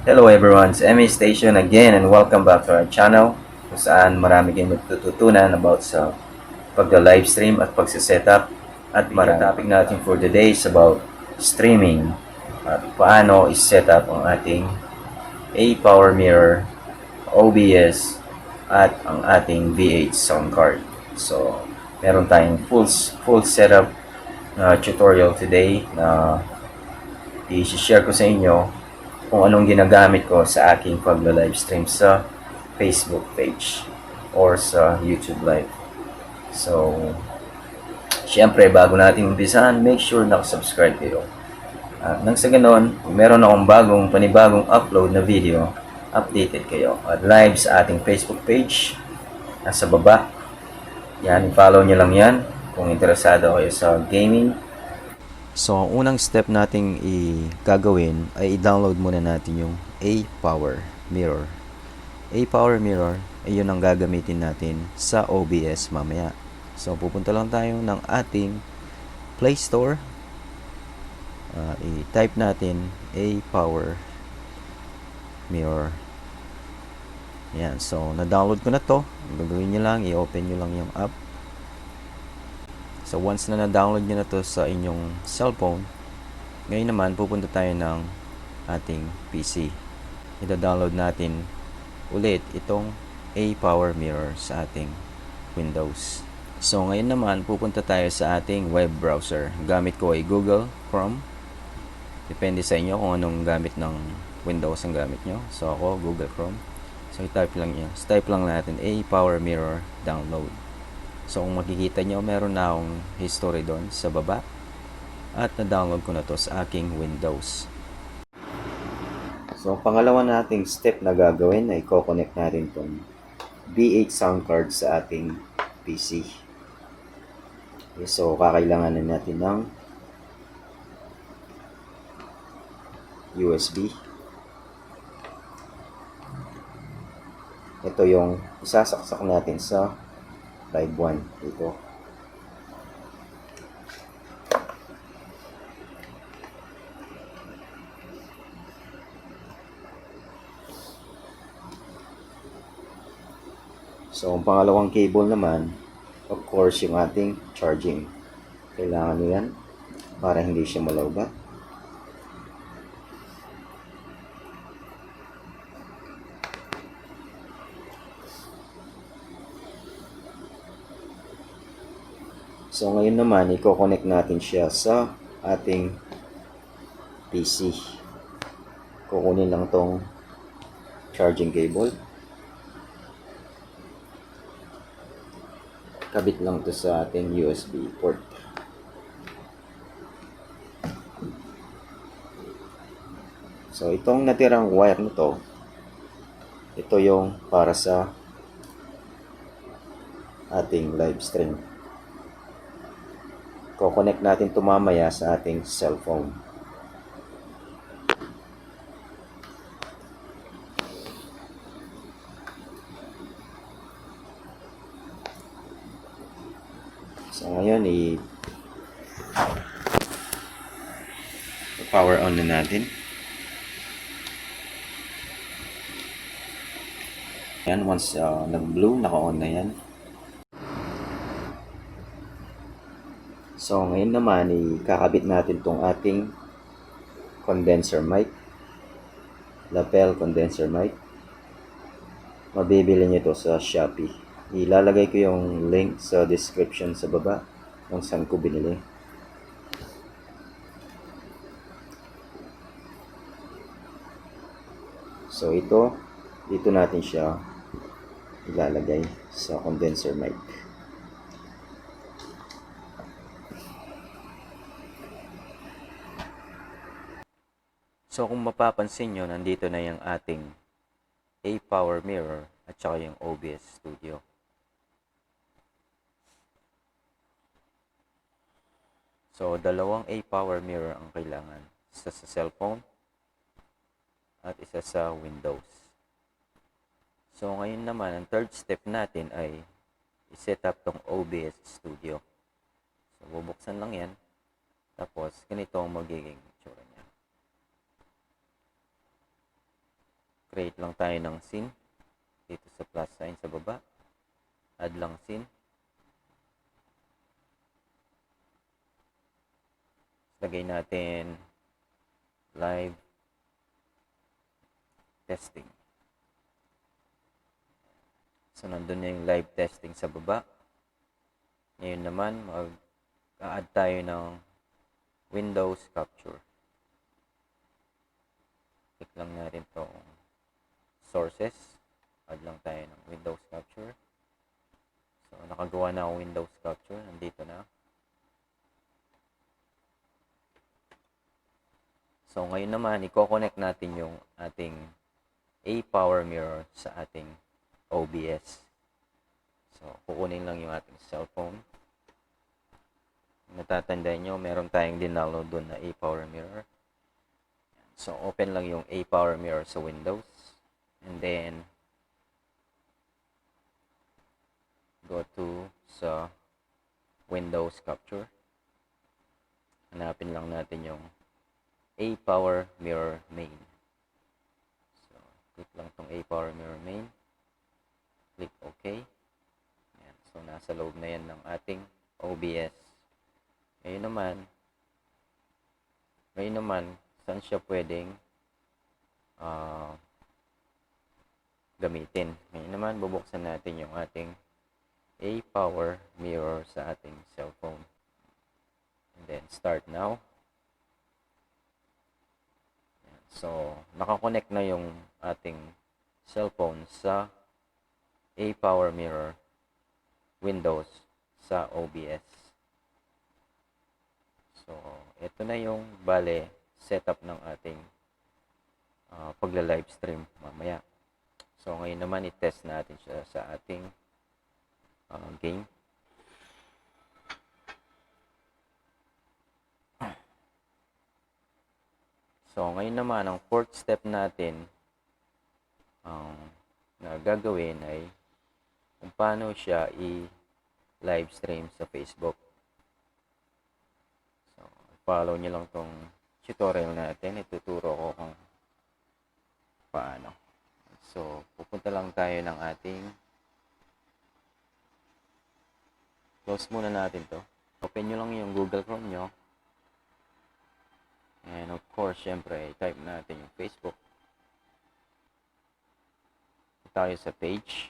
Hello everyone, it's MA Station again and welcome back to our channel kung saan marami kayong matututunan about sa pagda-livestream at pagsisetup at marami. Topic natin for today is about streaming at paano is-setup ang ating A-Power Mirror, OBS at ang ating V8 sound card. So, meron tayong full setup tutorial today na i-share ko sa inyo kung anong ginagamit ko sa aking pagla-livestream sa Facebook page or sa YouTube Live. So, syempre, bago natin umpisahan, make sure nakasubscribe kayo. Nang sa ganon, kung meron akong panibagong upload na video, updated kayo. At live sa ating Facebook page, nasa baba. Yan, follow nyo lang yan kung interesado kayo sa gaming. So, ang unang step nating gagawin ay i-download muna natin yung A-Power Mirror. A-Power Mirror ay yun ang gagamitin natin sa OBS mamaya. So, pupunta lang tayo ng ating Play Store. I-type natin A-Power Mirror. Yan. So, na-download ko na to. Ang gagawin nyo lang, i-open nyo lang yung app. So, once na na-download nyo na to sa inyong cellphone, ngayon naman, pupunta tayo ng ating PC. Ida-download natin ulit itong A-Power Mirror sa ating Windows. So, ngayon naman, pupunta tayo sa ating web browser. Gamit ko ay Google Chrome. Depende sa inyo kung anong gamit ng Windows ang gamit nyo. So, ako, Google Chrome. So, i-type lang nyo. Type lang natin A-Power Mirror download. So, kung makikita nyo, meron na akong history doon sa baba. At na-download ko na to sa aking Windows. So, ang pangalawa nating step na gagawin ay i-connect natin itong V8 Soundcard sa ating PC. Okay, so, kakailanganin natin ng USB. Ito yung isasaksak natin sa Live 1 dito. So, ang pangalawang cable naman, of course, yung ating charging. Kailangan nyo yan para hindi siya malawbat. So, ngayon naman, i-connect natin siya sa ating PC. Kukunin lang tong charging cable. Kabit lang to sa ating USB port. So, itong natirang wire nito, ito yung para sa ating live stream. Ko-connect natin ito mamaya sa ating cellphone. So, ngayon, i-power on na natin. Yan, once nag-blue, naka-on na yan. So, ngayon naman, ikakabit natin itong ating condenser mic. Lapel condenser mic. Mabibili nyo ito sa Shopee. Ilalagay ko yung link sa description sa baba kung saan ko binili. So, dito natin siya ilalagay sa condenser mic. So, kung mapapansin nyo, nandito na yung ating A-Power Mirror at saka yung OBS Studio. So, dalawang A-Power Mirror ang kailangan. Isa sa cellphone at isa sa Windows. So, ngayon naman, ang third step natin ay i-set up tong OBS Studio. So, bubuksan lang yan. Tapos, ganito ang magiging itsura niya. Create lang tayo ng scene. Dito sa plus sign sa baba. Add lang scene. Lagay natin live testing. So, nandun na yung live testing sa baba. Ngayon naman, mag-add tayo ng Windows Capture. Click lang natin itong sources. Add lang tayo ng Windows Capture. So, nakagawa na ako Windows Capture. Nandito na. So, ngayon naman, i-connect natin yung ating APPOWERMIRROR sa ating OBS. So, kukunin lang yung ating cellphone. Natatandaan nyo, meron tayong dinaload doon na APPOWERMIRROR. So, open lang yung APPOWERMIRROR sa Windows. And then, go to sa Windows Capture. Hanapin lang natin yung APPOWERMIRROR main. So, click lang tong APPOWERMIRROR main. Click OK. Ayan. So, nasa loob na yan ng ating OBS. Ngayon naman, saan siya pwedeng gamitin? Ngayon naman, bubuksan natin yung ating APPOWERMIRROR sa ating cellphone. And then, start now. So, nakakonect na yung ating cellphone sa APPOWERMIRROR Windows sa OBS. So, ito na yung setup ng ating pagla-livestream mamaya. So, ngayon naman i-test natin siya sa ating game. So, ngayon naman, ang fourth step natin na gagawin ay kung paano siya i-livestream sa Facebook. So, follow nyo lang tong tutorial natin. Ituturo ko kung paano. So, pupunta lang tayo ng ating close muna natin to. Open nyo lang yung Google Chrome nyo. And of course, syempre, type natin yung Facebook. Tayo sa page.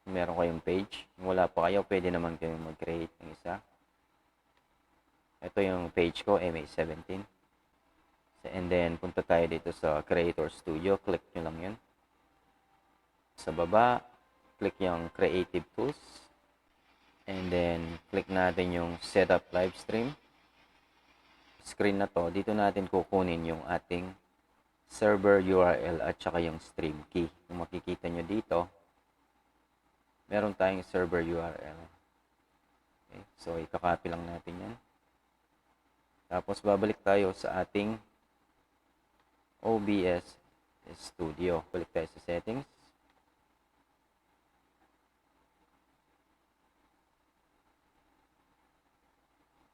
Kung meron kayong page. Kung wala pa kayo, pwede naman kayong mag-create ng isa. Ito yung page ko, MA17. And then, punta tayo dito sa Creator Studio. Click nyo lang yun. Sa baba, click yung Creative Tools. And then, click natin yung Setup Livestream. Screen na to, dito natin kukunin yung ating server URL at saka yung stream key. Kung makikita nyo dito, meron tayong server URL. Okay, so, ikakopy lang natin yan. Tapos, babalik tayo sa ating OBS Studio. Balik tayo sa settings.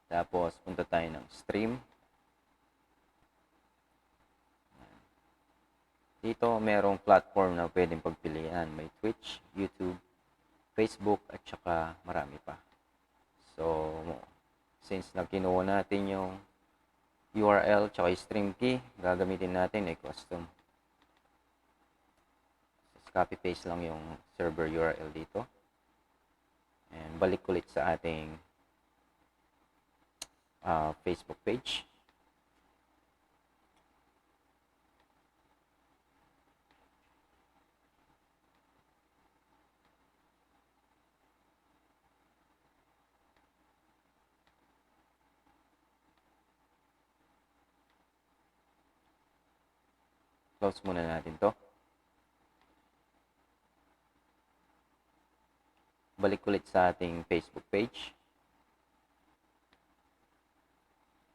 Tapos, punta tayo ng stream. Dito, merong platform na pwedeng pagpilian. May Twitch, YouTube, Facebook, at saka marami pa. So, since nakinuha natin yung URL at saka yung stream key, gagamitin natin ay custom. So, copy-paste lang yung server URL dito. And balik ulit sa ating Facebook page. Close muna natin to. Balik ulit sa ating Facebook page.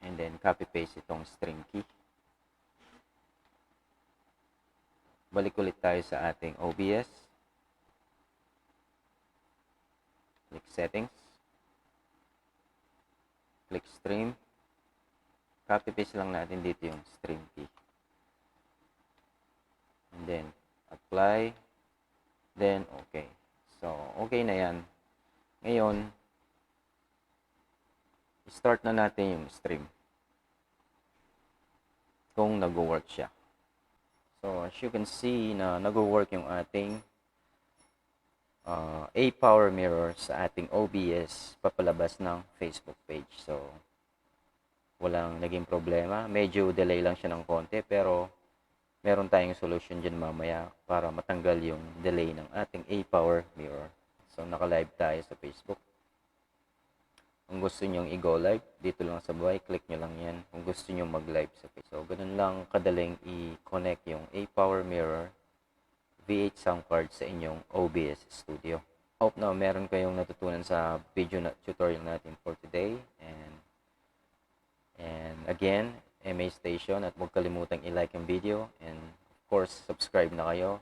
And then copy-paste itong string key. Balik ulit tayo sa ating OBS. Click Settings. Click Stream. Copy-paste lang natin dito yung stream key. And then, apply, then okay. So, okay na yan. Ngayon, start na natin yung stream. Kung nag-work siya. So, as you can see na nag-work yung ating A-Power Mirror sa ating OBS papalabas ng Facebook page. So, walang naging problema. Medyo delay lang siya ng konti, pero meron tayong solution dyan mamaya para matanggal yung delay ng ating A-Power Mirror. So, naka-live tayo sa Facebook. Kung gusto nyo i-go live, dito lang sa buhay, click nyo lang yan. Kung gusto nyo mag-live sa Facebook. So, ganun lang kadaling i-connect yung A-Power Mirror V8 Soundcard sa inyong OBS Studio. Hope na meron kayong natutunan sa video tutorial natin for today. And again, MA Station, at huwag kalimutang i-like ang video. And of course, subscribe na kayo.